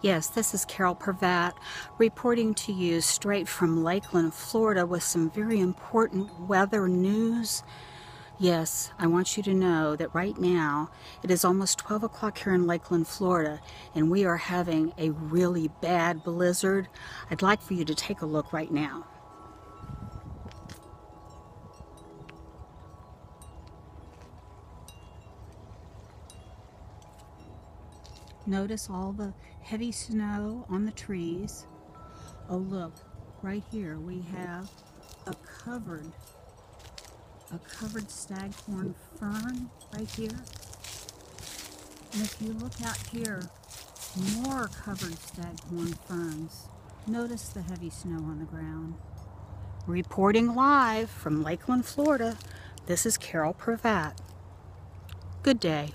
Yes, this is Carol Pravat reporting to you straight from Lakeland, Florida with some very important weather news. Yes, I want you to know that right now it is almost 12 o'clock here in Lakeland, Florida, and we are having a really bad blizzard. I'd like for you to take a look right now. Notice all the heavy snow on the trees. Oh look, right here we have a covered staghorn fern right here. And if you look out here, more covered staghorn ferns. Notice the heavy snow on the ground. Reporting live from Lakeland, Florida, this is Carol Pravat. Good day.